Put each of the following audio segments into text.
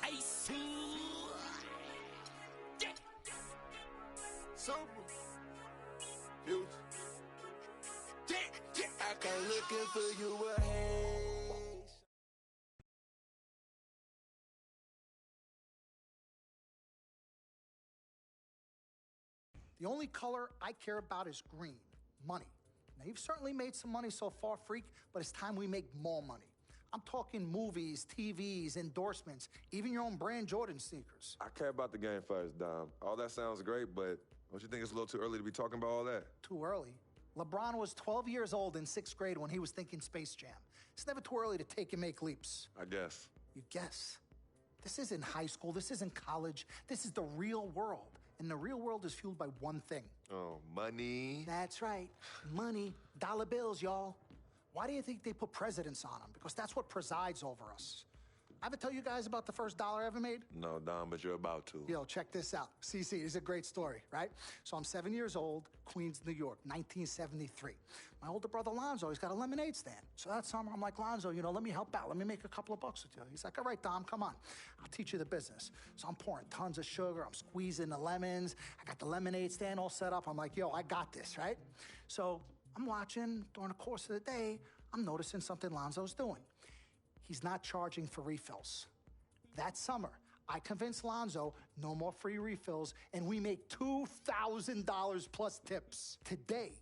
Ace. Yeah. Super. Future. I come looking for you a haze. The only color I care about is green, money. Now, you've certainly made some money so far, Freak, but it's time we make more money. I'm talking movies, TVs, endorsements, even your own brand Jordan sneakers. I care about the game first, Dom. All that sounds great, but don't you think it's a little too early to be talking about all that? Too early? LeBron was 12 years old in 6th grade when he was thinking Space Jam. It's never too early to take and make leaps. I guess. You guess? This isn't high school. This isn't college. This is the real world. And the real world is fueled by one thing. Oh, money. That's right. Money. Dollar bills, y'all. Why do you think they put presidents on them? Because that's what presides over us. I ever tell you guys about the first dollar I ever made? No, Dom, but you're about to. Yo, check this out. CC, this is a great story, right? So I'm 7 years old, Queens, New York, 1973. My older brother, Lonzo, he's got a lemonade stand. So that summer, I'm like, Lonzo, let me help out. Let me make a couple of bucks with you. He's like, all right, Dom, come on. I'll teach you the business. So I'm pouring tons of sugar. I'm squeezing the lemons. I got the lemonade stand all set up. I'm like, yo, I got this, right? So I'm watching during the course of the day. I'm noticing something Lonzo's doing. He's not charging for refills. That summer, I convinced Lonzo no more free refills, and we make $2,000 plus tips. Today,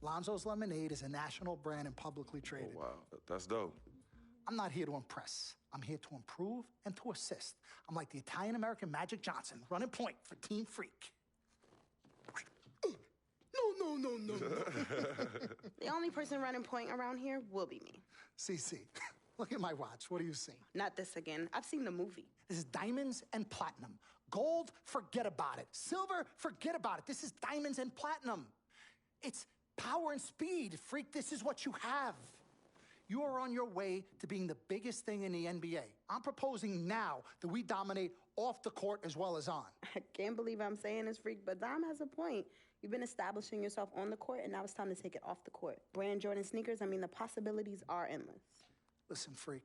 Lonzo's Lemonade is a national brand and publicly traded. Oh, wow. That's dope. I'm not here to impress. I'm here to improve and to assist. I'm like the Italian-American Magic Johnson, running point for Team Freak. No. The only person running point around here will be me. CC, look at my watch. What do you see? Not this again. I've seen the movie. This is diamonds and platinum. Gold, forget about it. Silver, forget about it. This is diamonds and platinum. It's power and speed. Freak, this is what you have. You are on your way to being the biggest thing in the NBA. I'm proposing now that we dominate off the court as well as on. I can't believe I'm saying this, Freak, but Dom has a point. You've been establishing yourself on the court, and now it's time to take it off the court. Brand Jordan sneakers, the possibilities are endless. Listen, Freak,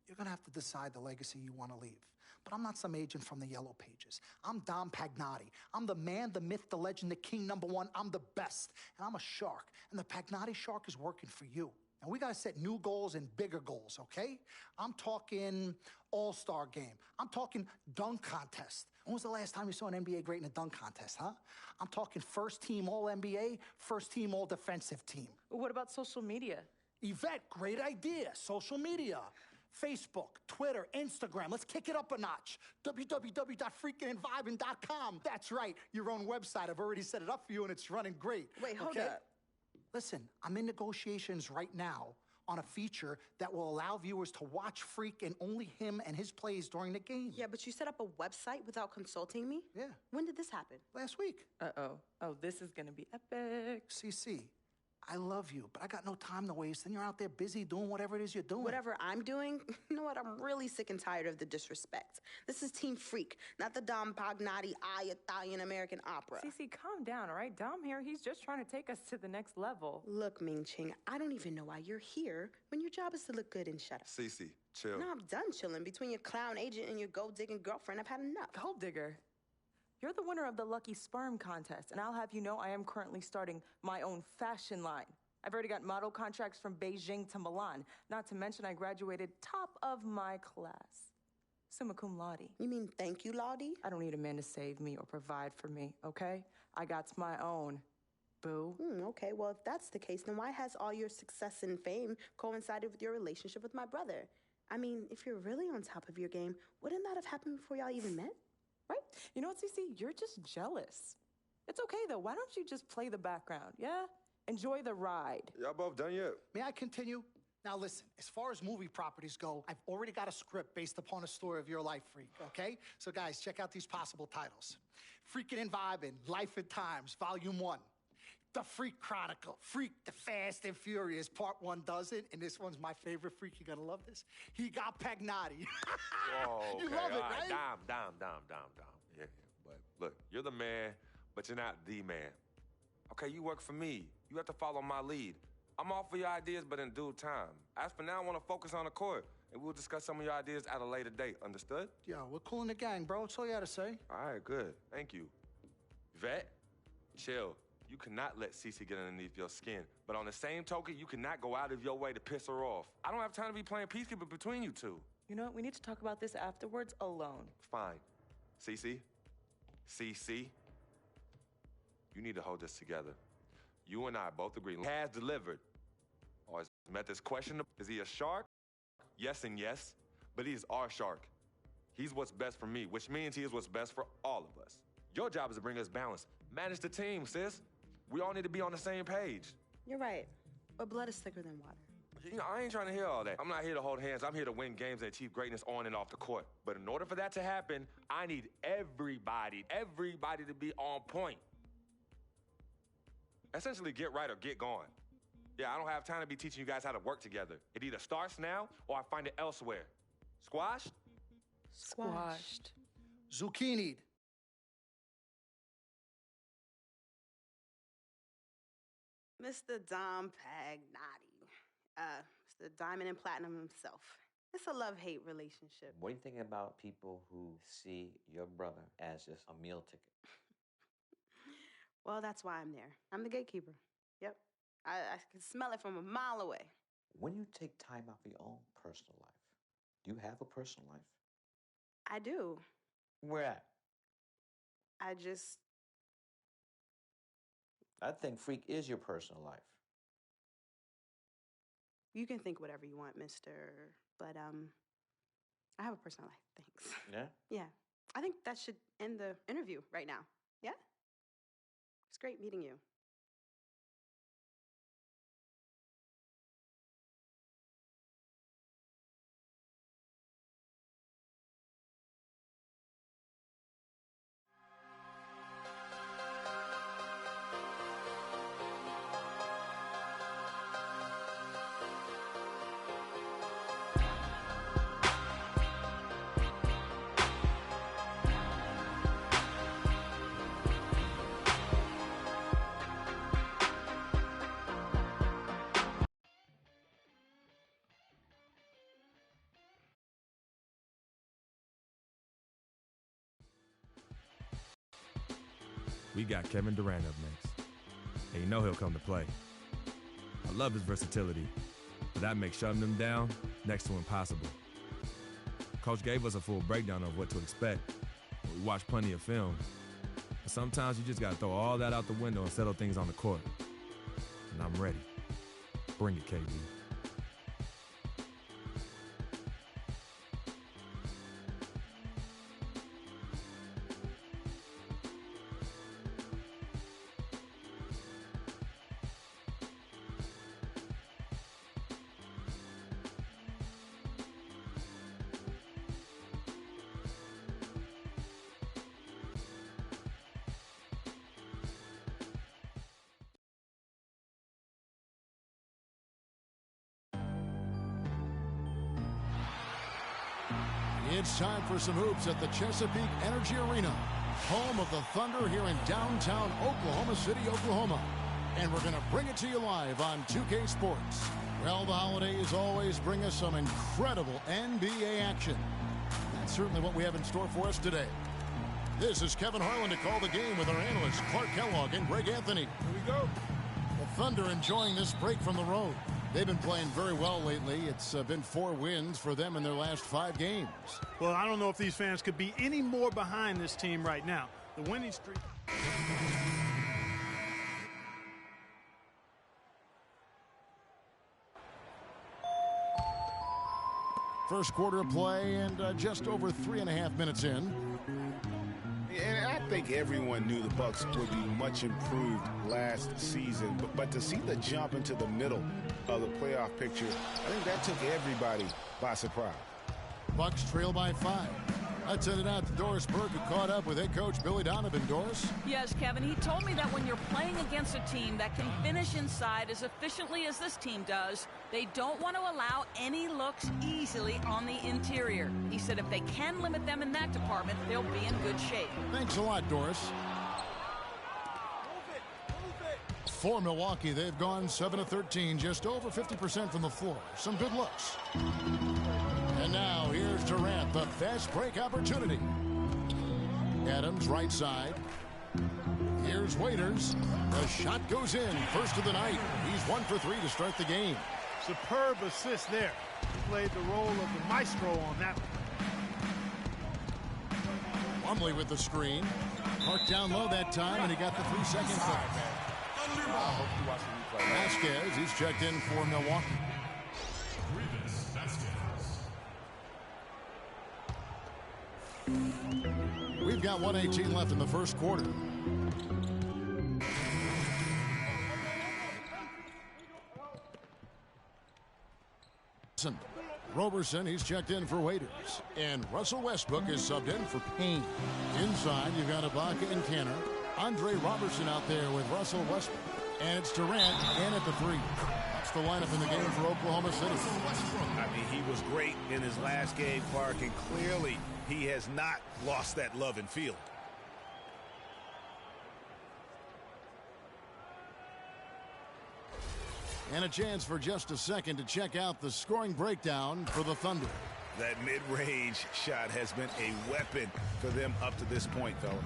you're gonna have to decide the legacy you wanna leave. But I'm not some agent from the Yellow Pages. I'm Dom Pagnotti. I'm the man, the myth, the legend, the king, #1. I'm the best. And I'm a shark. And the Pagnotti shark is working for you. And we gotta set new goals and bigger goals, okay? I'm talking all-star game. I'm talking dunk contest. When was the last time you saw an NBA great in a dunk contest, huh? I'm talking first team All-NBA, first team All-Defensive team. What about social media? Yvette, great idea. Social media. Facebook, Twitter, Instagram. Let's kick it up a notch. www.freakinandvibing.com. That's right, your own website. I've already set it up for you and it's running great. Wait, hold up. Listen, I'm in negotiations right now on a feature that will allow viewers to watch Freak and only him and his plays during the game. Yeah, but you set up a website without consulting me? Yeah. When did this happen? Last week. Uh-oh. Oh, this is gonna be epic. CC, I love you, but I got no time to waste, and you're out there busy doing whatever it is you're doing. Whatever I'm doing, you know what? I'm really sick and tired of the disrespect. This is Team Freak, not the Dom Pagnotti Italian-American opera. Cece, calm down, all right? Dom here, he's just trying to take us to the next level. Look, Ming Ching, I don't even know why you're here when your job is to look good and shut up. Cece, chill. No, I'm done chilling. Between your clown agent and your gold-digging girlfriend, I've had enough. Gold digger. You're the winner of the Lucky Sperm contest, and I'll have you know I am currently starting my own fashion line. I've already got model contracts from Beijing to Milan, not to mention I graduated top of my class. Summa cum laude. You mean thank you, Lottie? I don't need a man to save me or provide for me, okay? I got my own, boo. Okay, well, if that's the case, then why has all your success and fame coincided with your relationship with my brother? If you're really on top of your game, wouldn't that have happened before y'all even met? Right? You know what, Cece? You're just jealous. It's okay, though. Why don't you just play the background, yeah? Enjoy the ride. Y'all both done yet? May I continue? Now listen, as far as movie properties go, I've already got a script based upon a story of your life, Freak, okay? So guys, check out these possible titles. Freaking and Vibing, Life and Times, Volume 1. The Freak Chronicle, Freak the Fast and Furious, Part 1 does it, and this one's my favorite, Freak, you're gonna love this. He got Pagnotti. Whoa, You okay, love it, all right? Dom. Yeah, but look, you're the man, but you're not the man. Okay, you work for me. You have to follow my lead. I'm all for your ideas, but in due time. As for now, I want to focus on the court. and we'll discuss some of your ideas at a later date. Understood? Yo, we're cool in the gang, bro. That's all you had to say. All right, good. Thank you. Vet, chill. You cannot let Cece get underneath your skin. But on the same token, you cannot go out of your way to piss her off. I don't have time to be playing peacekeeper between you two. You know what? We need to talk about this afterwards alone. Fine. Cece, you need to hold this together. You and I both agree. Has delivered. Or has met this question. Is he a shark? Yes and yes. But he's our shark. He's what's best for me, which means he is what's best for all of us. Your job is to bring us balance. Manage the team, sis. We all need to be on the same page. You're right. But blood is thicker than water. You know, I ain't trying to hear all that. I'm not here to hold hands. I'm here to win games and achieve greatness on and off the court. But in order for that to happen, I need everybody to be on point. Essentially, get right or get gone. Yeah, I don't have time to be teaching you guys how to work together. It either starts now or I find it elsewhere. Squashed? Squashed. Zucchini'd. Mr. Dom Pagnotti. Mr. Diamond and Platinum himself. It's a love-hate relationship. What do you think about people who see your brother as just a meal ticket? Well, that's why I'm there. I'm the gatekeeper. Yep. I can smell it from a mile away. When you take time out for your own personal life, do you have a personal life? I do. Where at? I think Freak is your personal life. You can think whatever you want, mister. But, I have a personal life. Thanks. Yeah? Yeah. I think that should end the interview right now. Yeah? It's great meeting you. We got Kevin Durant up next. And you know he'll come to play. I love his versatility, but that makes shutting him down next to impossible. Coach gave us a full breakdown of what to expect. We watched plenty of film. But sometimes you just got to throw all that out the window and settle things on the court. And I'm ready. Bring it, KD. It's time for some hoops at the Chesapeake Energy Arena, home of the Thunder here in downtown Oklahoma City, Oklahoma. And we're going to bring it to you live on 2K Sports. Well, the holidays always bring us some incredible NBA action. That's certainly what we have in store for us today. This is Kevin Harlan to call the game with our analysts Clark Kellogg and Greg Anthony. Here we go. The Thunder enjoying this break from the road. They've been playing very well lately. It's been 4 wins for them in their last 5 games. Well, I don't know if these fans could be any more behind this team right now. The winning streak. First quarter of play and just over 3.5 minutes in. And I think everyone knew the Bucks would be much improved last season. But to see the jump into the middle of the playoff picture, I think that took everybody by surprise. Bucks trail by 5. Let's send it out to Doris Burke, who caught up with head coach Billy Donovan. Doris? Yes, Kevin. He told me that when you're playing against a team that can finish inside as efficiently as this team does, they don't want to allow any looks easily on the interior. He said if they can limit them in that department, they'll be in good shape. Thanks a lot, Doris. For Milwaukee, they've gone 7 of 13, just over 50% from the floor. Some good looks. Here's Durant, the fast break opportunity. Adams, right side. Here's Waiters. The shot goes in. First of the night. He's 1 for 3 to start the game. Superb assist there. He played the role of the maestro on that one. Plumlee with the screen. Marked down low that time, and he got the 3-second call. Vasquez, he's checked in for Milwaukee. We've got 1:18 left in the first quarter. Roberson, he's checked in for Waiters. And Russell Westbrook is subbed in for Payne. Inside, you've got Ibaka and Kanter. Andre Robertson out there with Russell Westbrook. And it's Durant in at the 3. That's the lineup in the game for Oklahoma City. I mean, he was great in his last game, Clark, and clearly he has not lost that love and feel. And a chance for just a second to check out the scoring breakdown for the Thunder. That mid-range shot has been a weapon for them up to this point, fellas.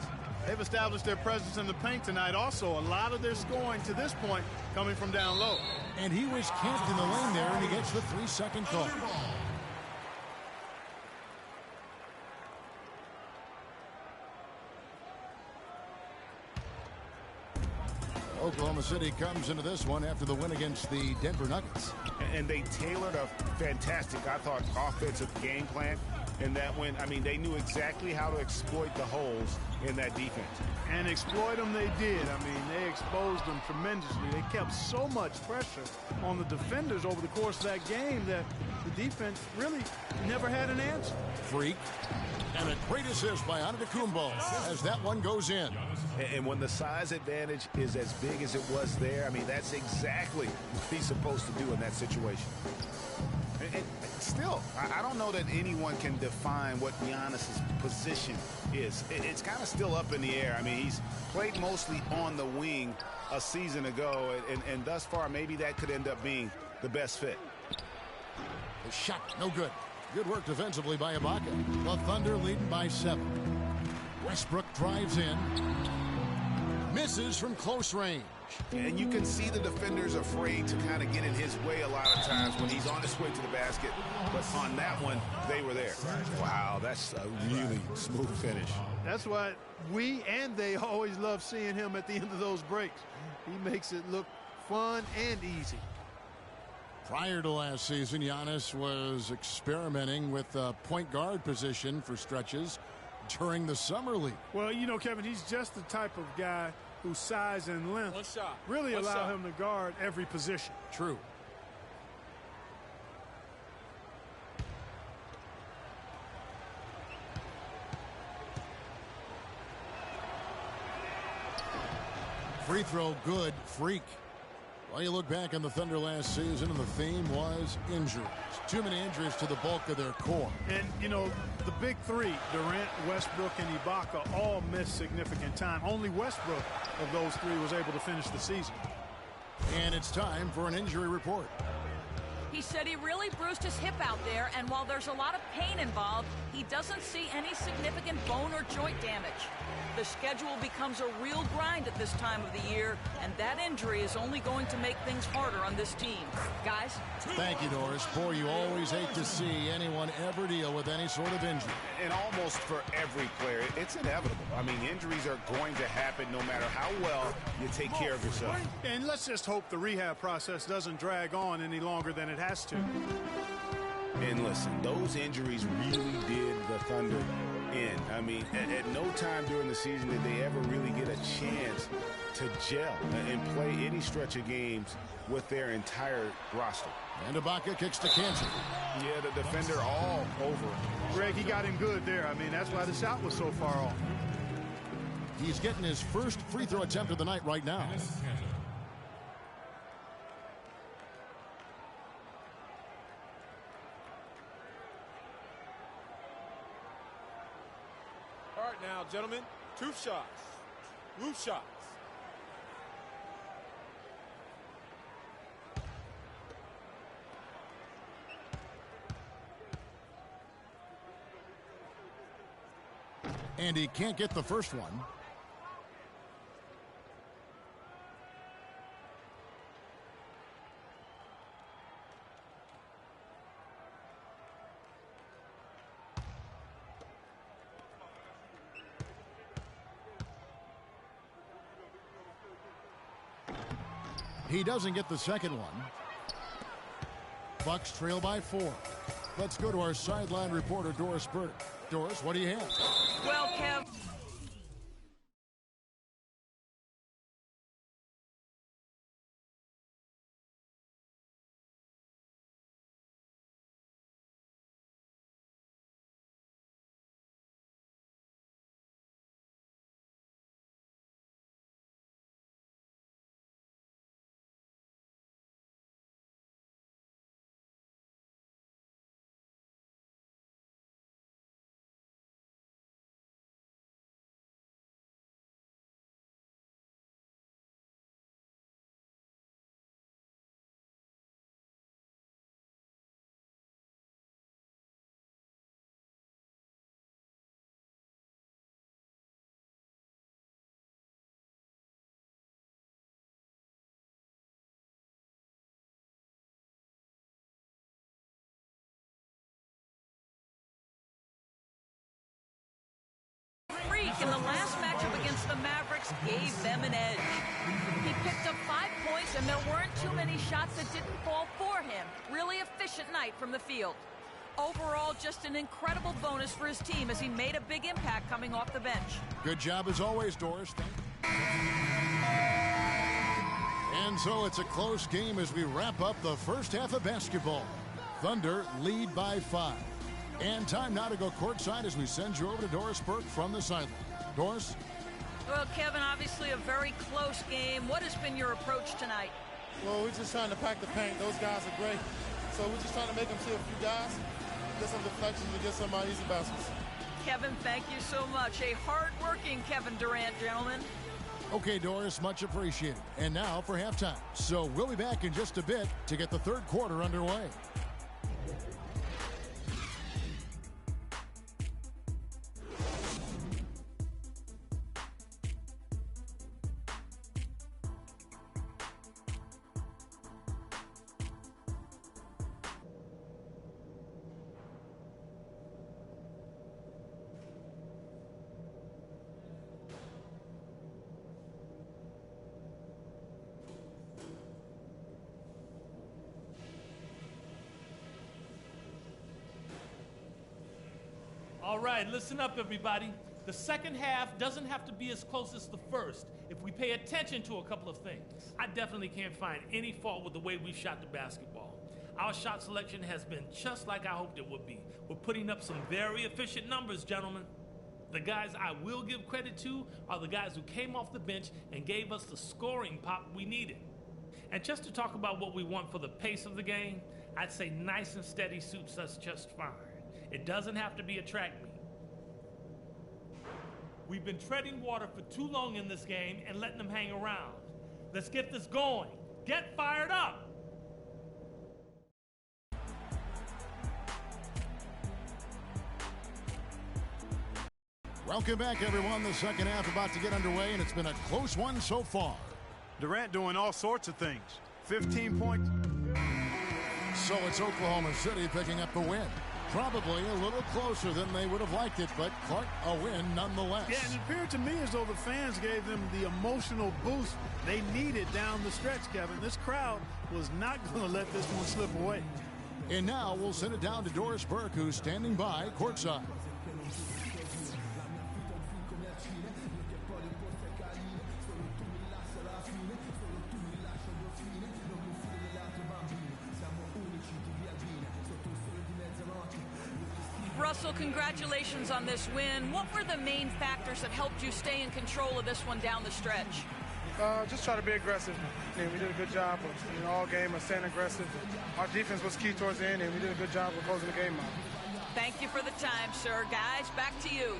They've established their presence in the paint tonight. Also, a lot of their scoring to this point coming from down low. And he was camped in the lane there, and he gets the 3-second call. Oklahoma City comes into this one after the win against the Denver Nuggets. And they tailored a fantastic, I thought, offensive game plan in that win. I mean, they knew exactly how to exploit the holes in that defense. And exploit them they did. I mean, they exposed them tremendously. They kept so much pressure on the defenders over the course of that game that the defense really never had an answer. Freak. And a great assist by Antetokounmpo as that one goes in. And when the size advantage is as big as it was there, I mean, that's exactly what he's supposed to do in that situation. And still, I don't know that anyone can define what Giannis's position is. It's kind of still up in the air. I mean, he's played mostly on the wing a season ago, and thus far, maybe that could end up being the best fit. The shot, no good. Good work defensively by Ibaka. The Thunder leading by 7. Westbrook drives in. Misses from close range. And you can see the defenders afraid to kind of get in his way a lot of times when he's on his way to the basket. But on that one, they were there. Wow, that's a really smooth finish. That's why we and they always love seeing him at the end of those breaks. He makes it look fun and easy. Prior to last season, Giannis was experimenting with the point guard position for stretches during the summer league. Well, you know, Kevin, he's just the type of guy whose size and length really allow him to guard every position. True. Free throw good. Freak. Well, you look back on the Thunder last season, and the theme was injuries. Too many injuries to the bulk of their core. And, you know, the big three, Durant, Westbrook, and Ibaka, all missed significant time. Only Westbrook of those three was able to finish the season. And it's time for an injury report. He said he really bruised his hip out there, and while there's a lot of pain involved, he doesn't see any significant bone or joint damage. The schedule becomes a real grind at this time of the year, and that injury is only going to make things harder on this team. Guys? Thank you, Doris. Boy, you always hate to see anyone ever deal with any sort of injury. And almost for every player, it's inevitable. I mean, injuries are going to happen no matter how well you take care of yourself. And let's just hope the rehab process doesn't drag on any longer than it has to. And listen, those injuries really did the Thunder in. I mean, at no time during the season did they ever really get a chance to gel and play any stretch of games with their entire roster. And Ibaka kicks to Kansas. Yeah, the defender all over him. Greg, he got him good there. I mean, that's why the shot was so far off. He's getting his first free throw attempt of the night right now. All right now, gentlemen, 2 shots. Loose shots. And he can't get the first one. He doesn't get the second one. Bucks trail by 4. Let's go to our sideline reporter, Doris Burke. Doris, what do you have? Well, Kev. In the last matchup against the Mavericks gave them an edge. He picked up 5 points, and there weren't too many shots that didn't fall for him. Really efficient night from the field. Overall, just an incredible bonus for his team as he made a big impact coming off the bench. Good job as always, Doris. And so it's a close game as we wrap up the first half of basketball. Thunder lead by 5. And time now to go courtside as we send you over to Doris Burke from the sideline. Doris? Well, Kevin, obviously a very close game. What has been your approach tonight? Well, we're just trying to pack the paint. Those guys are great. So we're just trying to make them see a few guys, get some deflections, and get some easy baskets. Kevin, thank you so much. A hard-working Kevin Durant, gentlemen. Okay, Doris, much appreciated. And now for halftime. So we'll be back in just a bit to get the third quarter underway. All right, listen up, everybody. The second half doesn't have to be as close as the first if we pay attention to a couple of things. I definitely can't find any fault with the way we shot the basketball. Our shot selection has been just like I hoped it would be. We're putting up some very efficient numbers, gentlemen. The guys I will give credit to are the guys who came off the bench and gave us the scoring pop we needed. And just to talk about what we want for the pace of the game, I'd say nice and steady suits us just fine. It doesn't have to be a track meet. We've been treading water for too long in this game and letting them hang around. Let's get this going. Get fired up! Welcome back, everyone. The second half about to get underway, and it's been a close one so far. Durant doing all sorts of things. 15 points. So it's Oklahoma City picking up the win. Probably a little closer than they would have liked it, but Clark, a win nonetheless. Yeah, and it appeared to me as though the fans gave them the emotional boost they needed down the stretch, Kevin. This crowd was not going to let this one slip away. And now we'll send it down to Doris Burke, who's standing by courtside. Russell, congratulations on this win. What were the main factors that helped you stay in control of this one down the stretch? Just try to be aggressive. We did a good job of, all game of staying aggressive. Our defense was key towards the end, and we did a good job of closing the game out. Thank you for the time, sir. Guys, back to you.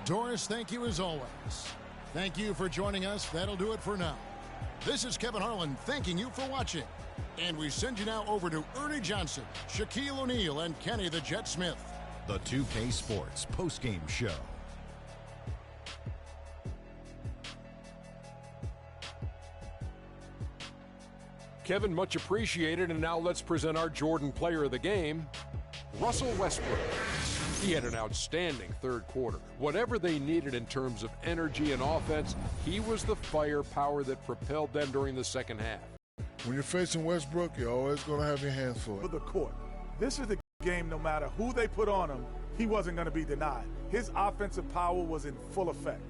Doris, thank you as always. Thank you for joining us. That'll do it for now. This is Kevin Harlan thanking you for watching. And we send you now over to Ernie Johnson, Shaquille O'Neal, and Kenny the Jet Smith. The 2K Sports postgame show. Kevin, much appreciated. And now let's present our Jordan Player of the Game, Russell Westbrook. He had an outstanding third quarter. Whatever they needed in terms of energy and offense, he was the firepower that propelled them during the second half. When you're facing Westbrook, you're always going to have your hands full. For the court, this is the game no matter who they put on him, he wasn't going to be denied. His offensive power was in full effect.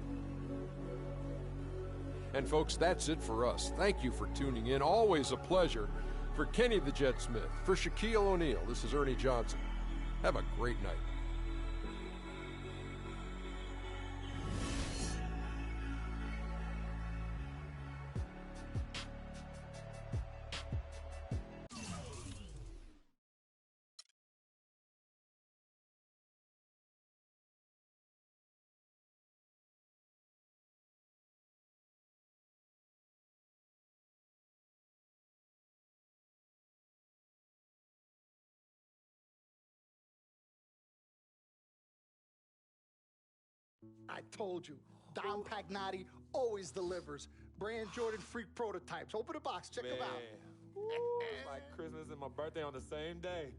And folks, that's it for us. Thank you for tuning in. Always a pleasure. For Kenny the Jet Smith, for Shaquille O'Neal, this is Ernie Johnson. Have a great night. I told you, Dom Pagnotti always delivers. Brand Jordan Freak prototypes. Open the box, check them out. It's like Christmas and my birthday on the same day.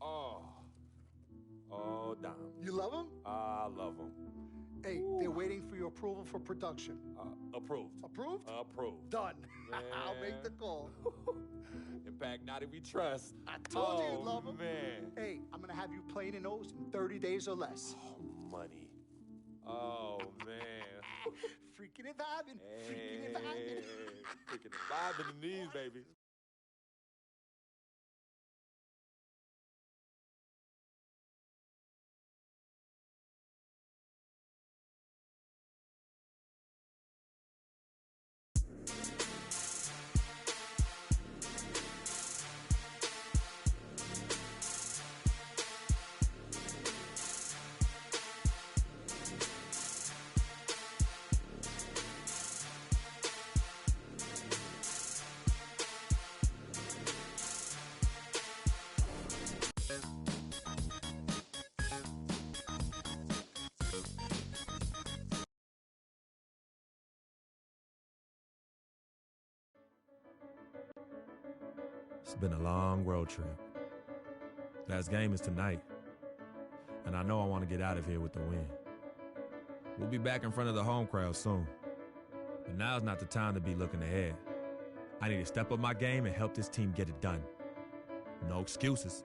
Oh, Dom. You love them? I love them. Hey, they're waiting for your approval for production. Approved. Approved? Approved. Done. I'll make the call. In Pagnotti we trust. I told you you'd love them. Man. Hey, I'm going to have you playing in those in 30 days or less. Money. Oh, man. Freaking and vibing. Freaking and vibing. Freaking and vibing in these, baby. It's been a long road trip. Last game is tonight, and I know I want to get out of here with the win. We'll be back in front of the home crowd soon, but now's not the time to be looking ahead. I need to step up my game and help this team get it done. No excuses.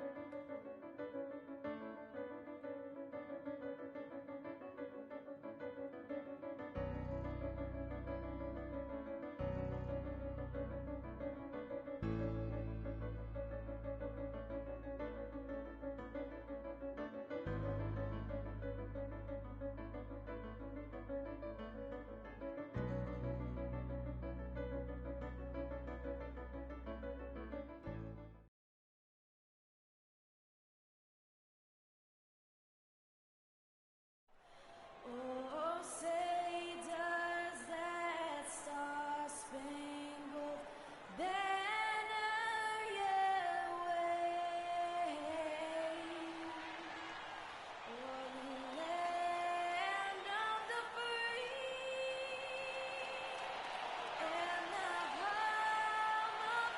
Oh, say does that star-spangled banner yet wave o'er the land of the free and the home of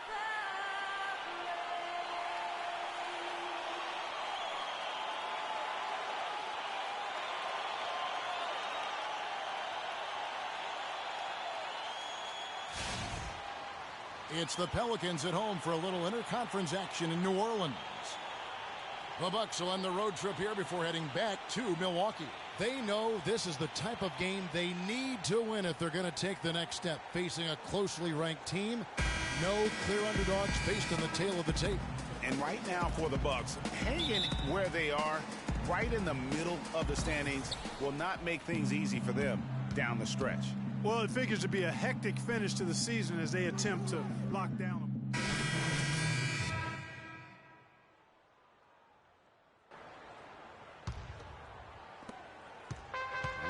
It's the Pelicans at home for a little interconference action in New Orleans. The Bucks will end the road trip here before heading back to Milwaukee. They know this is the type of game they need to win if they're going to take the next step. Facing a closely ranked team, no clear underdogs faced on the tail of the tape. And right now for the Bucks, hanging where they are, right in the middle of the standings, will not make things easy for them down the stretch. Well, it figures to be a hectic finish to the season as they attempt to lock down.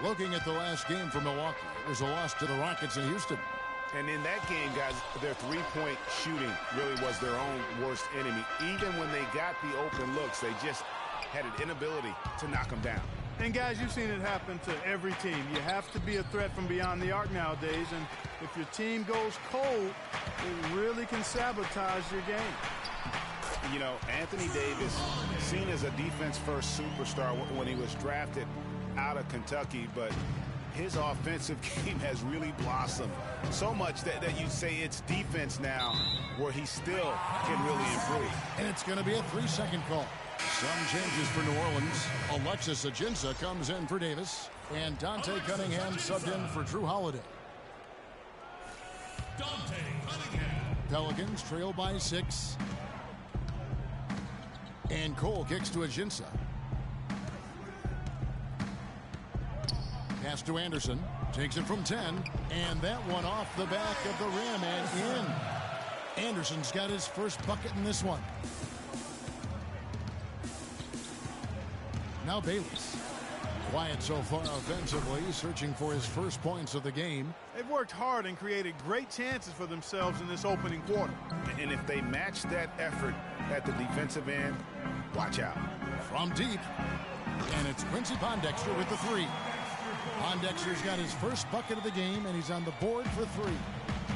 Looking at the last game for Milwaukee, it was a loss to the Rockets in Houston. And in that game, guys, their three-point shooting really was their own worst enemy. Even when they got the open looks, they just had an inability to knock them down. And guys, you've seen it happen to every team. You have to be a threat from beyond the arc nowadays, and if your team goes cold, it really can sabotage your game. You know, Anthony Davis, seen as a defense-first superstar when he was drafted out of Kentucky, but his offensive game has really blossomed so much that you'd say it's defense now where he still can really improve. And it's going to be a 3-second call. Some changes for New Orleans. Alexis Ajinça comes in for Davis, and Dante Cunningham subbed in for Drew Holiday. Dante Cunningham. Pelicans trail by 6. And Cole kicks to Ajinça. Pass to Anderson. Takes it from 10. And that one off the back of the rim and in. Anderson's got his first bucket in this one. Now Bayless. Quiet so far offensively, searching for his first points of the game. They've worked hard and created great chances for themselves in this opening quarter. And if they match that effort at the defensive end, watch out. From deep, and it's Quincy Pondexter with the 3. Pondexter's got his first bucket of the game, and he's on the board for 3.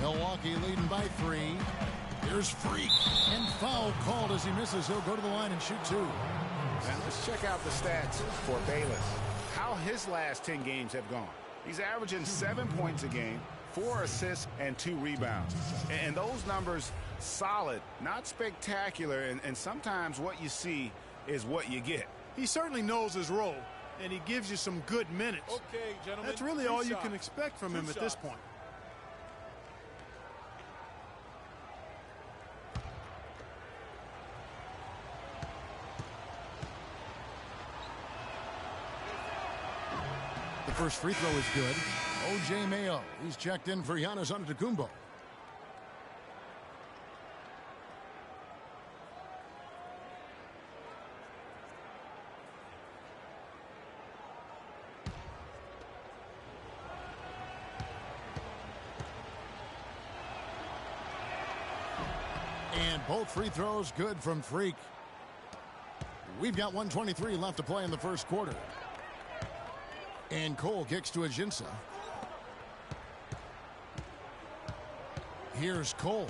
Milwaukee leading by 3. Here's Freak, and foul called as he misses. He'll go to the line and shoot 2. Now let's check out the stats for Bayless. How his last 10 games have gone. He's averaging 7 points a game, 4 assists, and 2 rebounds. And those numbers, solid, not spectacular, and sometimes what you see is what you get. He certainly knows his role, and he gives you some good minutes. Okay, gentlemen. That's really all you can expect from him at this point. The first free throw is good. O.J. Mayo, he's checked in for Giannis Antetokounmpo. And both free throws good from Freak. We've got 1:23 left to play in the first quarter. And Cole kicks to Ajinça. Here's Cole.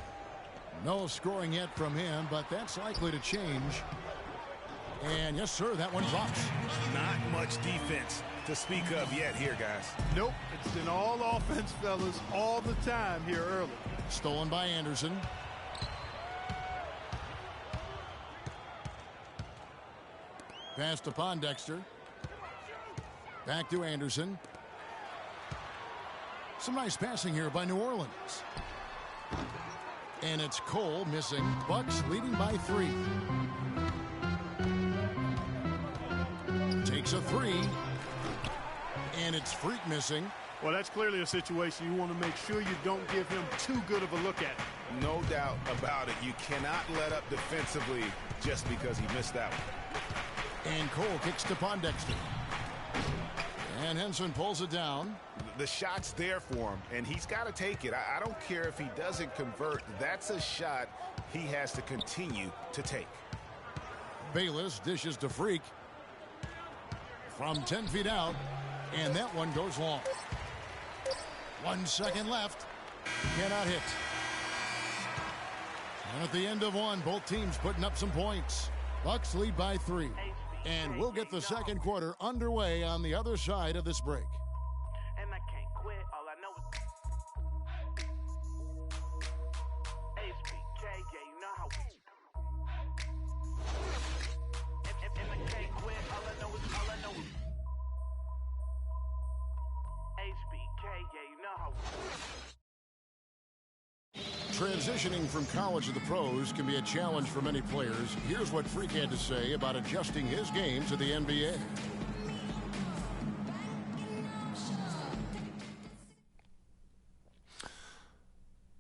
No scoring yet from him, but that's likely to change. And yes, sir, that one drops. Not much defense to speak of yet here, guys. Nope, it's been all offense, fellas, all the time here early. Stolen by Anderson. Pass to Pondexter. Back to Anderson. Some nice passing here by New Orleans. And it's Cole missing. Bucks leading by 3. Takes a 3. And it's Freak missing. Well, that's clearly a situation you want to make sure you don't give him too good of a look at. No doubt about it. You cannot let up defensively just because he missed that one. And Cole kicks to Pondexter. And Henson pulls it down. The shot's there for him, and he's got to take it. I don't care if he doesn't convert. That's a shot he has to continue to take. Bayless dishes to Freak. From 10 feet out, and that one goes long. 1 second left. Cannot hit. And at the end of one, both teams putting up some points. Bucks lead by 3. And we'll get the second quarter underway on the other side of this break. And I can't quit. All I know is HBK, yeah, you know how we. And I can't quit. All I know is HBK, yeah, you know how we. Transitioning from college to the pros can be a challenge for many players. Here's what Freak had to say about adjusting his game to the NBA.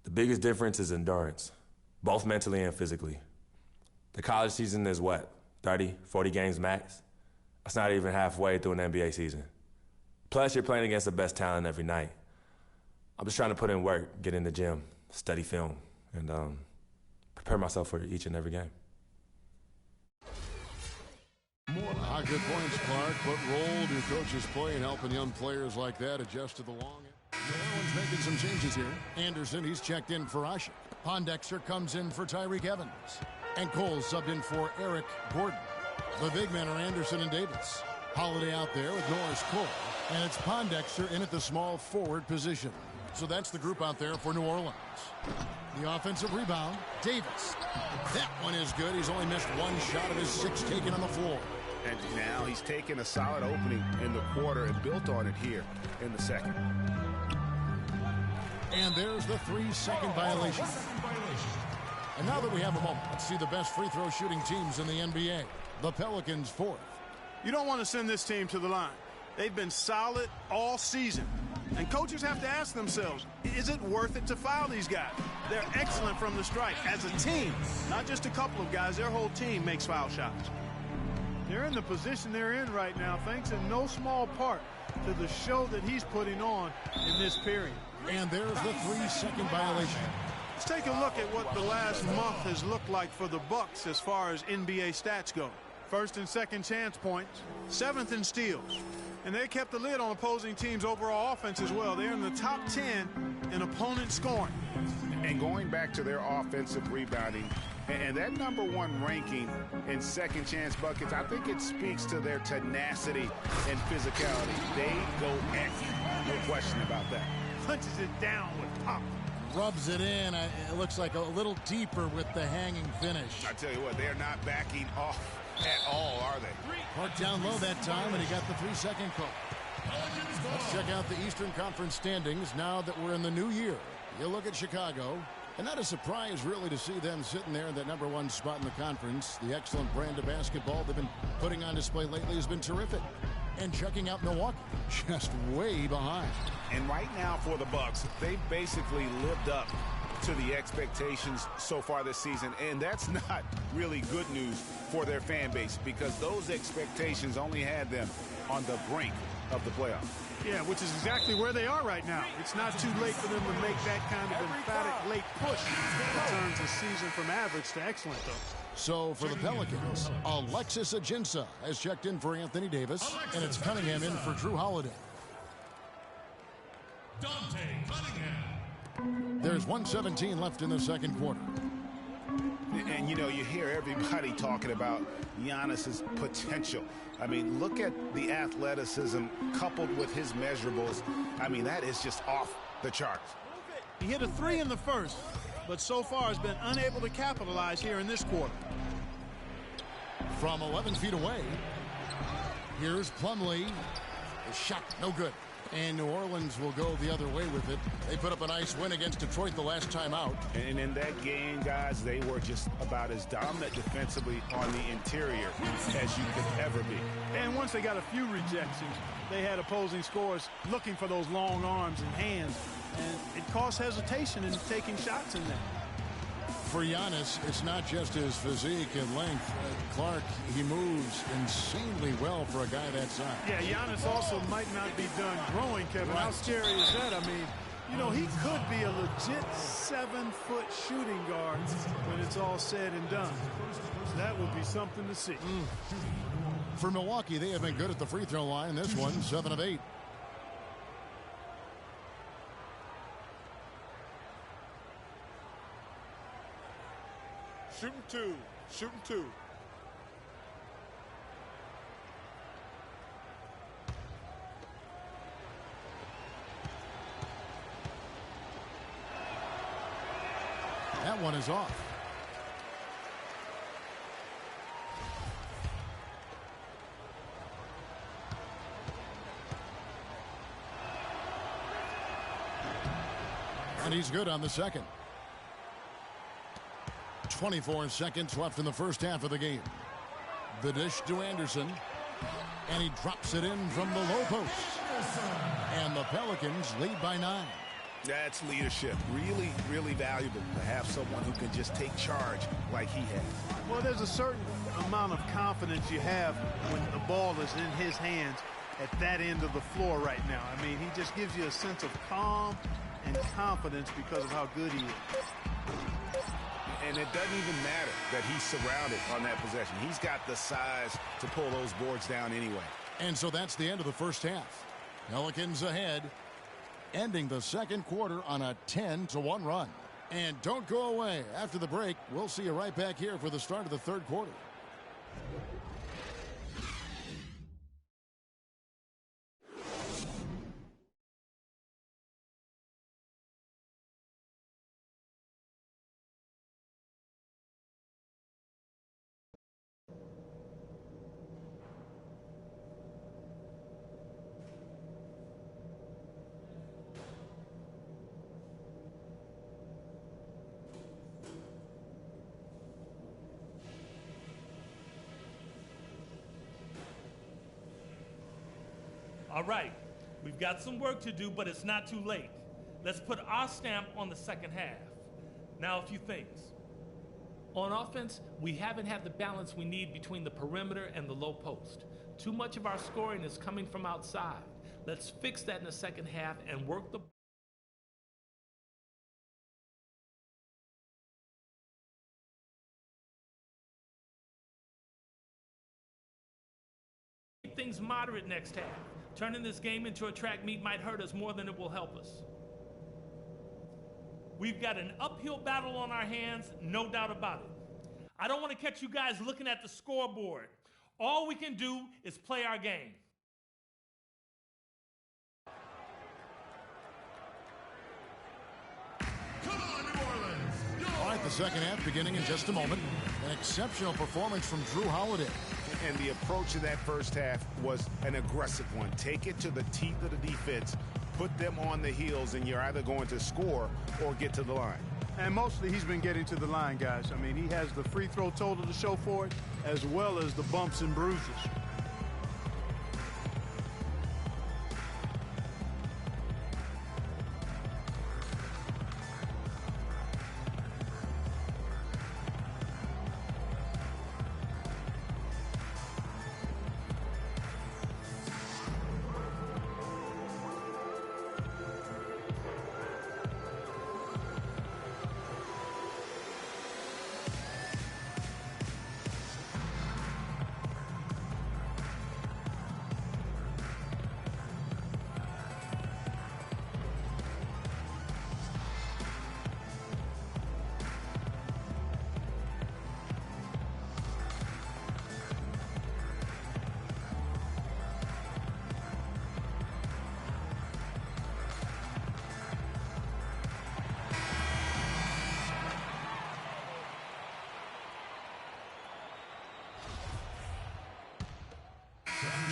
The biggest difference is endurance, both mentally and physically. The college season is what, 30, 40 games max? That's not even halfway through an NBA season. Plus, you're playing against the best talent every night. I'm just trying to put in work, get in the gym, study film, and prepare myself for each and every game. More Good points, Clark. What role do coaches play in helping young players like that adjust to the long end? New Orleans making some changes here. Anderson, he's checked in for Ashik. Pondexter comes in for Tyreek Evans. And Cole subbed in for Eric Gordon. The big men are Anderson and Davis. Holiday out there with Norris Cole. And it's Pondexter in at the small forward position. So that's the group out there for New Orleans. The offensive rebound, Davis. That one is good. He's only missed one shot of his 6 taken on the floor. And now he's taken a solid opening in the quarter and built on it here in the second. And there's the 3-second violation. And now that we have a moment, let's see the best free throw shooting teams in the NBA. The Pelicans 4th. You don't want to send this team to the line. They've been solid all season. And coaches have to ask themselves, is it worth it to foul these guys? They're excellent from the strike as a team. Not just a couple of guys. Their whole team makes foul shots. They're in the position they're in right now, thanks in no small part to the show that he's putting on in this period. And there's the 3-second violation. Let's take a look at what the last month has looked like for the Bucks as far as NBA stats go. First and second chance points, 7th in steals. And they kept the lid on opposing teams' overall offense as well. They're in the top 10 in opponent scoring. And going back to their offensive rebounding, and that #1 ranking in second chance buckets, I think it speaks to their tenacity and physicality. They go at you. No question about that. Punches it down with pop. Rubs it in. It looks like a little deeper with the hanging finish. I tell you what, they're not backing off at all, are they? Park down low that time, and he got the 3-second call. Let's check out the Eastern Conference standings now that we're in the new year. You look at Chicago, and not a surprise really to see them sitting there in that #1 spot in the conference. The excellent brand of basketball they've been putting on display lately has been terrific. And checking out Milwaukee, just way behind. And right now for the Bucks, they've basically lived up to the expectations so far this season, and that's not really good news for their fan base because those expectations only had them on the brink of the playoffs. Yeah, which is exactly where they are right now. It's not too late for them to make that kind of emphatic late push that turns the season from average to excellent, though. So for the Pelicans, Alexis Ajinça has checked in for Anthony Davis, and it's Cunningham in for Drew Holiday. Dante Cunningham. There's 1:17 left in the second quarter. And, you know, you hear everybody talking about Giannis's potential. I mean, look at the athleticism coupled with his measurables. I mean, that is just off the charts. He hit a 3 in the first, but so far has been unable to capitalize here in this quarter. From 11 feet away, here's Plumlee. The shot, no good. And New Orleans will go the other way with it. They put up a nice win against Detroit the last time out. And in that game, guys, they were just about as dominant defensively on the interior as you could ever be. And once they got a few rejections, they had opposing scorers looking for those long arms and hands. And it caused hesitation in taking shots in there. For Giannis, it's not just his physique and length. Clark, he moves insanely well for a guy that size. Yeah, Giannis also might not be done growing, Kevin. Right. How scary is that? I mean, you know, he could be a legit 7-foot shooting guard when it's all said and done. So that would be something to see. For Milwaukee, they have been good at the free throw line. This one, 7 of 8. Shooting two. Shooting two. That one is off. And he's good on the second. 24 seconds left in the first half of the game. The dish to Anderson. And he drops it in from the low post. And the Pelicans lead by 9. That's leadership. Really, really valuable to have someone who can just take charge like he has. Well, there's a certain amount of confidence you have when the ball is in his hands at that end of the floor right now. I mean, he just gives you a sense of calm and confidence because of how good he is. And it doesn't even matter that he's surrounded on that possession. He's got the size to pull those boards down anyway. And so that's the end of the first half. Pelicans ahead, ending the second quarter on a 10-1 run. And don't go away. After the break, we'll see you right back here for the start of the third quarter. All right, we've got some work to do, but it's not too late. Let's put our stamp on the second half. Now, a few things. On offense, we haven't had the balance we need between the perimeter and the low post. Too much of our scoring is coming from outside. Let's fix that in the second half and work the things moderate next half. Turning this game into a track meet might hurt us more than it will help us. We've got an uphill battle on our hands, no doubt about it. I don't want to catch you guys looking at the scoreboard. All we can do is play our game. Come on, New Orleans! All right, the second half beginning in just a moment. An exceptional performance from Jrue Holiday. And the approach of that first half was an aggressive one. Take it to the teeth of the defense, put them on the heels, and you're either going to score or get to the line. And mostly he's been getting to the line, guys. I mean, he has the free throw total to show for it, as well as the bumps and bruises.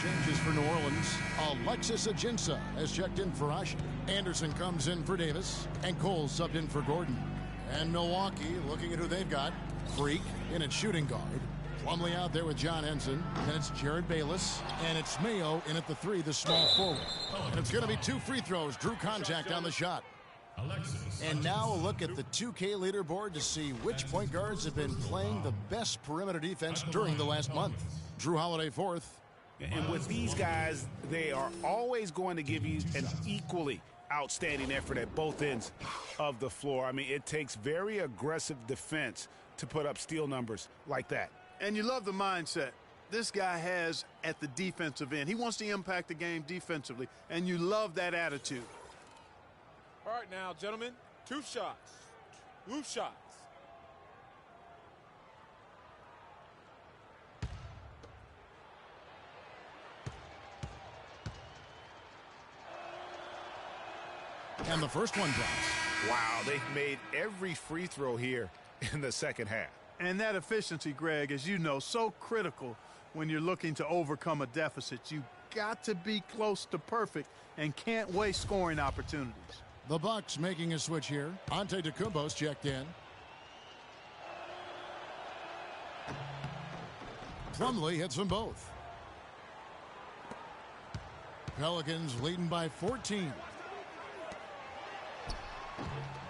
Changes for New Orleans. Alexis Ajinça has checked in for Asher. Anderson comes in for Davis. And Cole subbed in for Gordon. And Milwaukee looking at who they've got. Freak in at shooting guard. Plumlee out there with John Henson. Then it's Jared Bayless. And it's Mayo in at the 3, the small forward. And it's going to be 2 free throws. Drew contact on the shot. And now a look at the 2K leaderboard to see which point guards have been playing the best perimeter defense during the last month. Jrue Holiday 4th. And with these guys, they are always going to give you an equally outstanding effort at both ends of the floor. I mean, it takes very aggressive defense to put up steal numbers like that. And you love the mindset this guy has at the defensive end. He wants to impact the game defensively, and you love that attitude. All right, now, gentlemen, 2 shots. 2 shots. And the first one drops. Wow, they've made every free throw here in the second half. And that efficiency, Greg, as you know, so critical when you're looking to overcome a deficit. You got to be close to perfect and can't waste scoring opportunities. The Bucks making a switch here. Antetokounmpo's checked in. Plumlee hits them both. Pelicans leading by 14.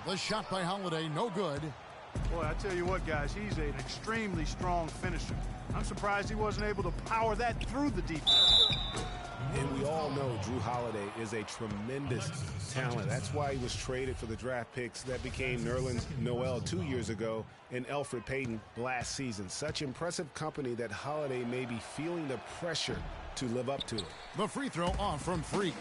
The shot by Holiday, no good. Boy, I tell you what, guys, he's an extremely strong finisher. I'm surprised he wasn't able to power that through the defense. And we all know Drew Holiday is a tremendous talent. That's why he was traded for the draft picks that became Nerlens Noel 2 years ago and Elfrid Payton last season. Such impressive company that Holiday may be feeling the pressure to live up to it. The free throw off from Freak.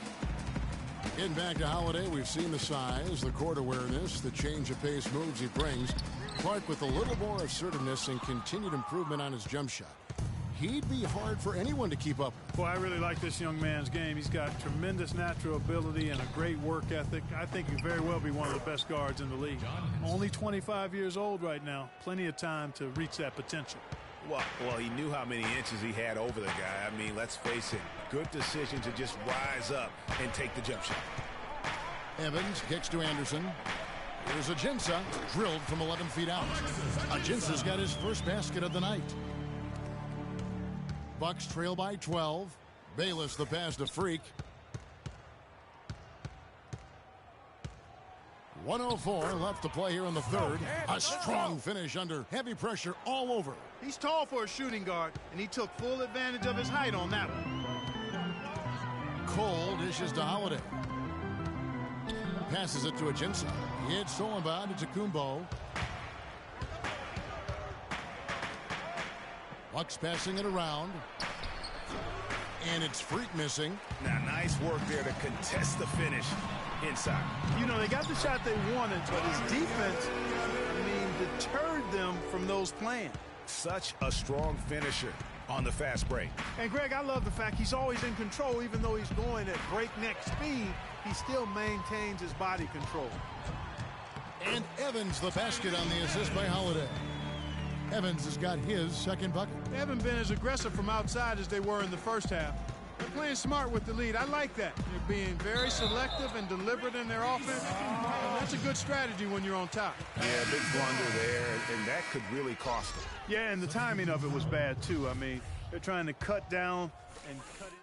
Getting back to Holiday, we've seen the size, the court awareness, the change of pace moves he brings. Clark with a little more assertiveness and continued improvement on his jump shot. He'd be hard for anyone to keep up. Boy, I really like this young man's game. He's got tremendous natural ability and a great work ethic. I think he'd very well be one of the best guards in the league. Only 25 years old right now. Plenty of time to reach that potential. Well, he knew how many inches he had over the guy. I mean, let's face it, good decision to just rise up and take the jump shot. Evans kicks to Anderson. Here's Ajinça, drilled from 11 feet out. Ajinça's got his first basket of the night. Bucks trail by 12. Bayless the pass to Freak. 1:04 left to play here in the third. A strong finish under heavy pressure all over. He's tall for a shooting guard, and he took full advantage of his height on that one. Cole dishes to Holiday. Passes it to Ajinça. It's stolen by Kumbo. Bucks passing it around. And it's Freak missing. Now, nice work there to contest the finish inside. You know, they got the shot they wanted, but his defense, deterred them from those plans. Such a strong finisher on the fast break. And, Greg, I love the fact he's always in control. Even though he's going at breakneck speed, he still maintains his body control. And Evans the basket on the assist by Holiday. Evans has got his second bucket. They haven't been as aggressive from outside as they were in the first half. They're playing smart with the lead. I like that. They're being very selective and deliberate in their offense. And that's a good strategy when you're on top. Yeah, big blunder there, and that could really cost them. Yeah, and the timing of it was bad, too. I mean, they're trying to cut down and cut it.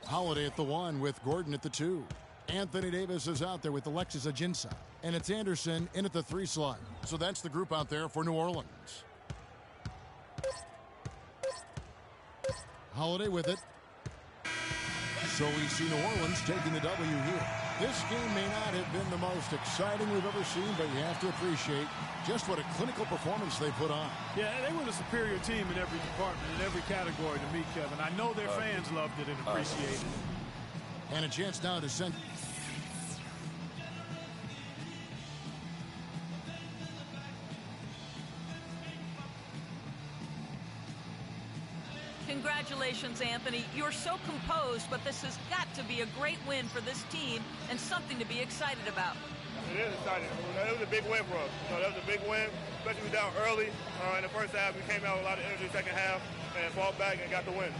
Holiday at the one with Gordon at the two. Anthony Davis is out there with Alexis Ajinça. And it's Anderson in at the three slot. So that's the group out there for New Orleans. Holiday with it. So we see New Orleans taking the W here. This game may not have been the most exciting we've ever seen, but you have to appreciate just what a clinical performance they put on. Yeah, they were the superior team in every department, in every category to me, Kevin. I know their fans loved it and appreciated it. And a chance now to send. Congratulations, Anthony. You're so composed, but this has got to be a great win for this team and something to be excited about. It is exciting. That was a big win for us. That was a big win, especially we were down early. In the first half, we came out with a lot of energy second half and fought back and got the win.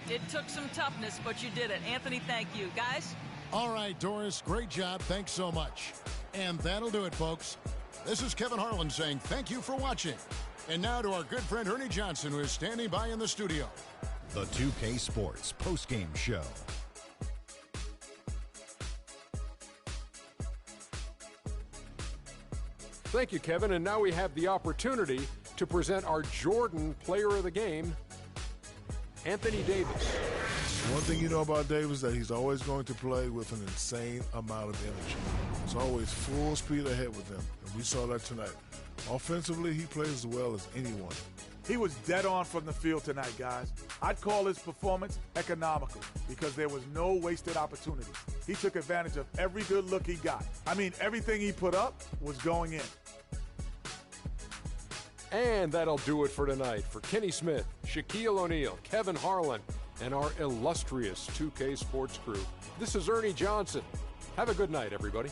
It took some toughness, but you did it. Anthony, thank you. Guys? All right, Doris, great job. Thanks so much. And that'll do it, folks. This is Kevin Harlan saying thank you for watching. And now to our good friend Ernie Johnson, who is standing by in the studio. The 2K Sports postgame show. Thank you, Kevin. And now we have the opportunity to present our Jordan Player of the Game, Anthony Davis. One thing you know about Davis that he's always going to play with an insane amount of energy. It's always full speed ahead with him, and we saw that tonight. Offensively, he plays as well as anyone. He was dead on from the field tonight, guys. I'd call his performance economical because there was no wasted opportunities. He took advantage of every good look he got. I mean, everything he put up was going in. And that'll do it for tonight. For Kenny Smith, Shaquille O'Neal, Kevin Harlan, and our illustrious 2K Sports crew, this is Ernie Johnson. Have a good night, everybody.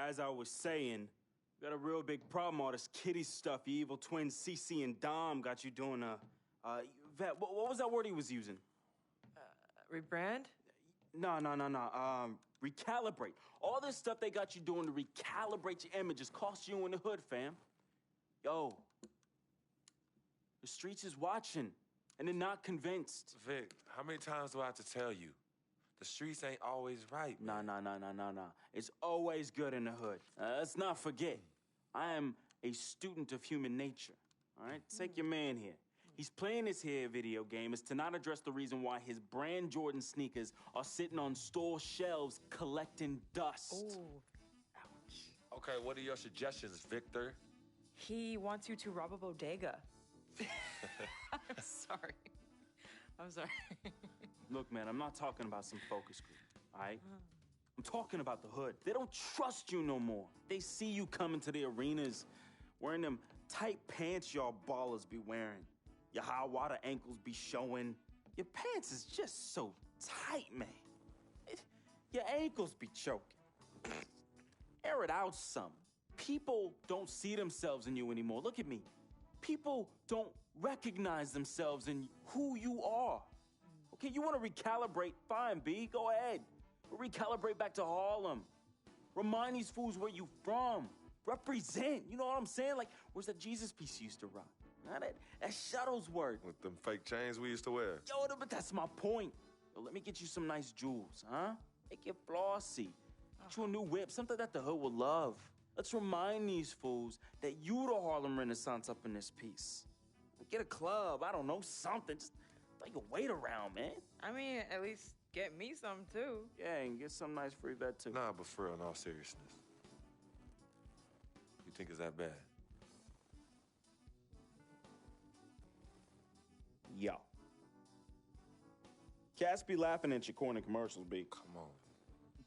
as I was saying, got a real big problem, all this kitty stuff. Your evil twins, CC and Dom, got you doing Vet, what was that word he was using? Rebrand? No. Recalibrate. All this stuff they got you doing to recalibrate your image is cost you in the hood, fam. Yo, the streets is watching, and they're not convinced. Vic, how many times do I have to tell you? The streets ain't always right. Nah. It's always good in the hood. Let's not forget, I am a student of human nature. All right? Take your man here. He's playing this here video game is to not address the reason why his brand Jordan sneakers are sitting on store shelves collecting dust. Oh, ouch. Okay, what are your suggestions, Victor? He wants you to rob a bodega. I'm sorry. Look, man, I'm not talking about some focus group, all right? I'm talking about the hood. They don't trust you no more. They see you coming to the arenas wearing them tight pants y'all ballers be wearing. Your high water ankles be showing. Your pants is just so tight, man. Your ankles be choking. Air it out some. People don't see themselves in you anymore. Look at me. People don't recognize themselves in who you are. Okay, you want to recalibrate? Fine, B, go ahead. Recalibrate back to Harlem. Remind these fools where you from. Represent, you know what I'm saying? Like, where's that Jesus piece you used to rock? Nah, that Shuttlesworth. With them fake chains we used to wear. Yo, but that's my point. Yo, let me get you some nice jewels, huh? Make it flossy. Get you a new whip, something that the hood will love. Let's remind these fools that you the Harlem Renaissance up in this piece. Get a club, I don't know, something. Just throw your weight around, man. I mean, at least get me some, too. Yeah, and get some nice free vet, too. Nah, but for real, in all seriousness. You think it's that bad? Yo. Cats be laughing at your corny commercials, B. Come on.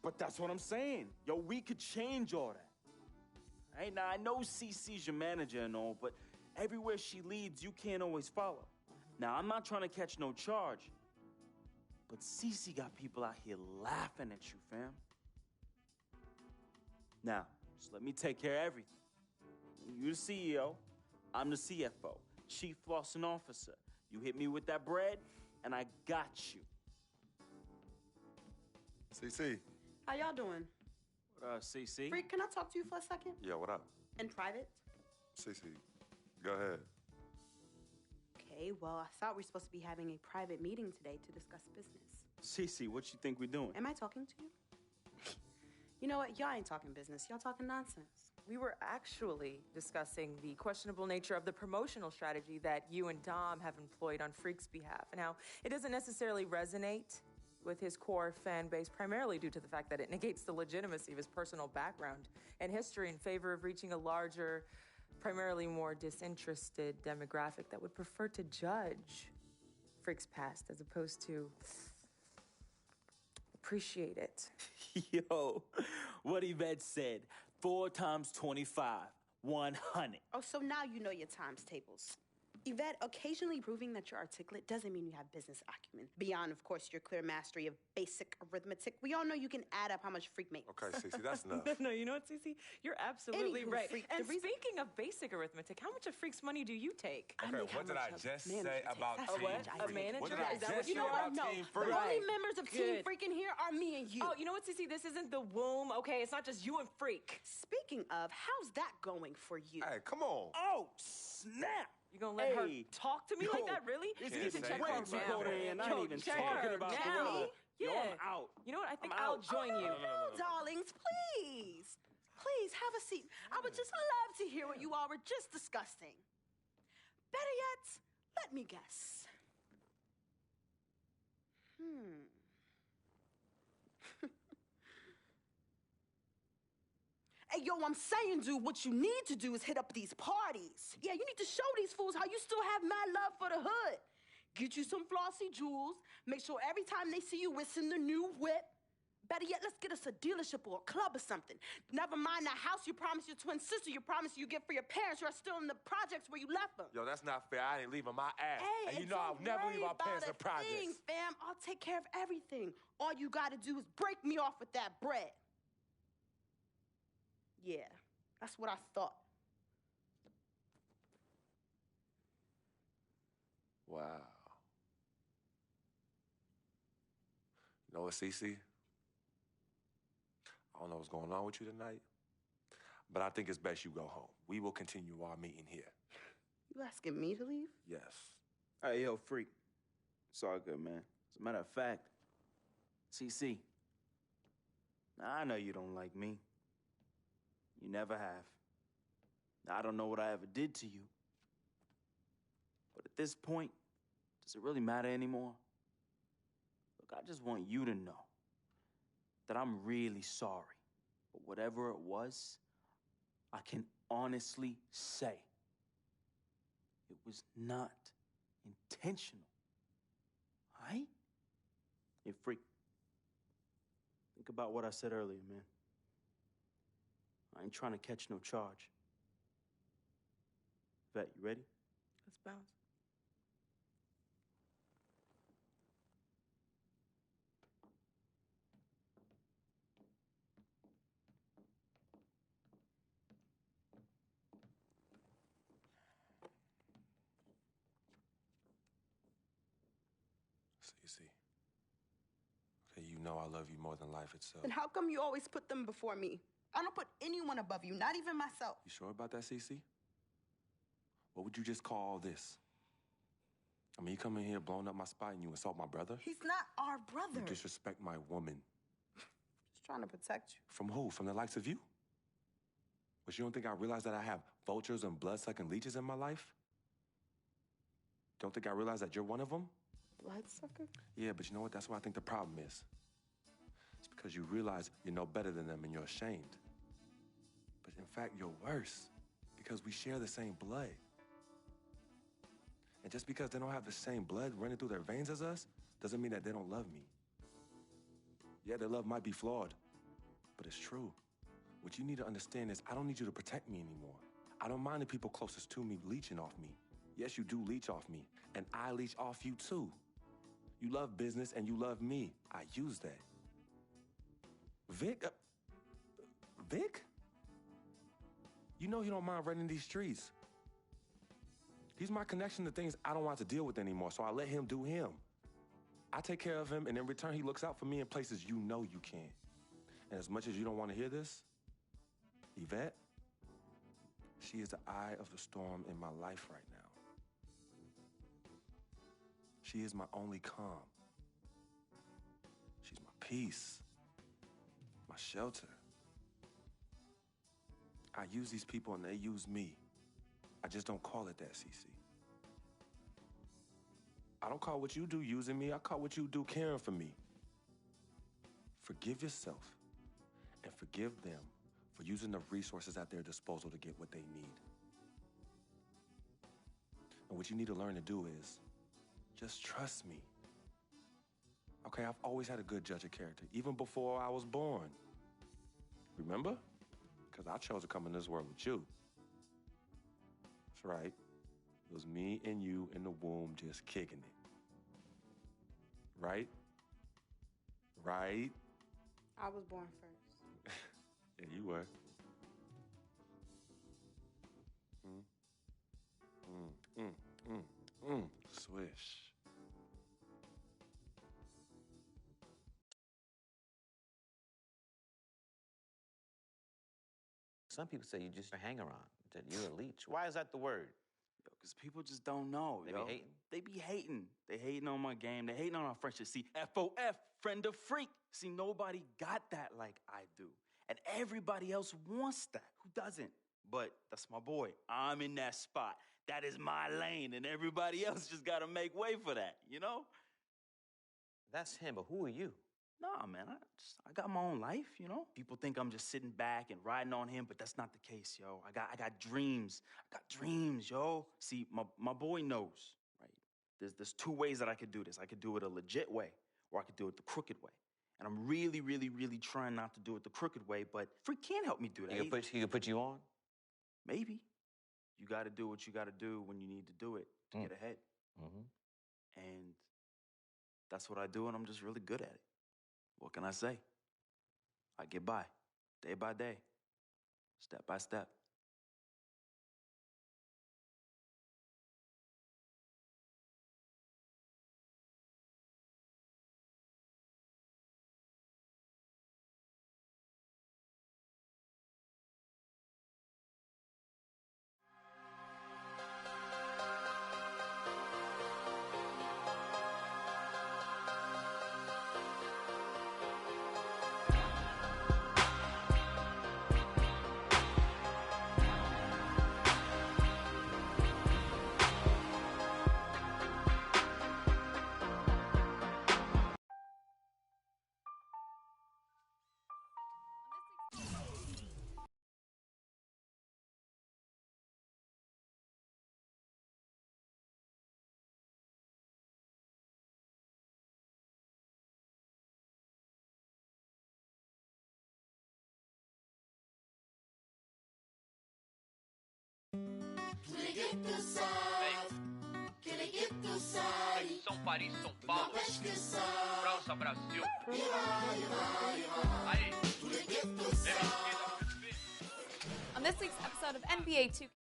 But that's what I'm saying. Yo, we could change all that. Right? Now, I know CC's your manager and all, but everywhere she leads, you can't always follow. Now, I'm not trying to catch no charge, but CC got people out here laughing at you, fam. Now, just let me take care of everything. You the CEO, I'm the CFO, Chief Flossing Officer. You hit me with that bread, and I got you. CC. How y'all doing? What CC? Freak, can I talk to you for a second? Yeah, what up? In private? CC, go ahead. Okay, well, I thought we were supposed to be having a private meeting today to discuss business. CC, what you think we're doing? Am I talking to you? You know what? Y'all ain't talking business. Y'all talking nonsense. We were actually discussing the questionable nature of the promotional strategy that you and Dom have employed on Freak's behalf. Now, it doesn't necessarily resonate with his core fan base, primarily due to the fact that it negates the legitimacy of his personal background and history in favor of reaching a larger, primarily more disinterested demographic that would prefer to judge Freak's past as opposed to appreciate it. Yo, what Yvette said, 4 times 25, 100. Oh, so now you know your times tables. Yvette, occasionally proving that you're articulate doesn't mean you have business acumen. Beyond, of course, your clear mastery of basic arithmetic. We all know you can add up how much Freak makes. Okay, Cece, that's enough. No, you know what, Cece? You're absolutely Anywho, right. Freak, And speaking of basic arithmetic, how much of Freak's money do you take? Okay, what did I just say about Team A manager? What did I Is that just what you say know? about No, Team the Freak? only members of Team Good. Freak in here are me and you. Oh, you know what, Cece? This isn't the womb, okay? It's not just you and Freak. Speaking of, how's that going for you? Hey, come on. Oh, snap. You gonna let her Hey. talk to me like that, really? It's You need to getting check way her too now. cold in here, and I ain't even check talking her about now. Gorilla. Yeah. Yo, I'm out. You know what? I think I'm I'll out. join you. No, darlings, please. Please, have a seat. I would just love to hear what you all were just discussing. Better yet, let me guess. Hey, yo, I'm saying, dude, what you need to do is hit up these parties. Yeah, you need to show these fools how you still have mad love for the hood. Get you some flossy jewels. Make sure every time they see you whistling the new whip. Better yet, let's get us a dealership or a club or something. Never mind that house you promised your twin sister, you promised you get for your parents who are still in the projects where you left them. Yo, that's not fair. I ain't leaving my ass. Hey, and you know I'll never leave our parents in projects. thing, fam. I'll take care of everything. All you gotta do is break me off with that bread. Yeah, that's what I thought. Wow. You know what, Cece? I don't know what's going on with you tonight, but I think it's best you go home. We will continue our meeting here. You asking me to leave? Yes. Hey, yo, freak. It's all good, man. As a matter of fact, CC, I know you don't like me. You never have. I don't know what I ever did to you. But at this point, does it really matter anymore? Look, I just want you to know that I'm really sorry. But whatever it was, I can honestly say it was not intentional. All right? Hey, freak. Think about what I said earlier, man. I ain't trying to catch no charge. Vet, you ready? Let's bounce. Cece. Okay, you know I love you more than life itself. And how come you always put them before me? I don't put anyone above you, not even myself. You sure about that, Cece? What would you just call all this? I mean, you come in here blowing up my spot and you insult my brother? He's not our brother. You disrespect my woman. Just trying to protect you. From who? From the likes of you? But you don't think I realize that I have vultures and blood-sucking leeches in my life? Don't think I realize that you're one of them? Bloodsucker? Yeah, but you know what? That's what I think the problem is. It's because you realize you're no better than them and you're ashamed. But in fact, you're worse because we share the same blood. And just because they don't have the same blood running through their veins as us, doesn't mean that they don't love me. Yeah, their love might be flawed, but it's true. What you need to understand is I don't need you to protect me anymore. I don't mind the people closest to me leeching off me. Yes, you do leech off me, and I leech off you too. You love business and you love me. I use that. Vic? Vic? You know he don't mind running these streets. He's my connection to things I don't want to deal with anymore, so I let him do him. I take care of him, and in return, he looks out for me in places you know you can't. And as much as you don't want to hear this, Yvette, she is the eye of the storm in my life right now. She is my only calm. She's my peace, my shelter. I use these people and they use me. I just don't call it that, Cece. I don't call what you do using me. I call what you do caring for me. Forgive yourself and forgive them for using the resources at their disposal to get what they need. And what you need to learn to do is just trust me. Okay, I've always had a good judge of character, even before I was born. Remember? Because I chose to come in this world with you. That's right. It was me and you in the womb just kicking it. Right? Right? I was born first. Yeah, you were. Swish. Some people say you just a hanger-on, that you're a leech. Why is that the word? Because people just don't know, They yo. be hating? They be hating. They hating on my game. They hating on our friendship. See, FOF, friend of freak. See, nobody got that like I do. And everybody else wants that. Who doesn't? But that's my boy. I'm in that spot. That is my lane, and everybody else just gotta make way for that, you know? That's him, but who are you? Nah, man, I got my own life, you know? People think I'm just sitting back and riding on him, but that's not the case, yo. I got dreams. I got dreams, yo. See, my boy knows, right? There's two ways that I could do this. I could do it a legit way, or I could do it the crooked way. And I'm really, really, really trying not to do it the crooked way, but Freak can't help me do that. He could put you on? Maybe. You gotta do what you gotta do when you need to do it to get ahead. Mm-hmm. And that's what I do, and I'm just really good at it. What can I say? I get by, day by day. step by step. São Paris, São Paulo, França, Brasil. Aí. On this week's episode of NBA 2K.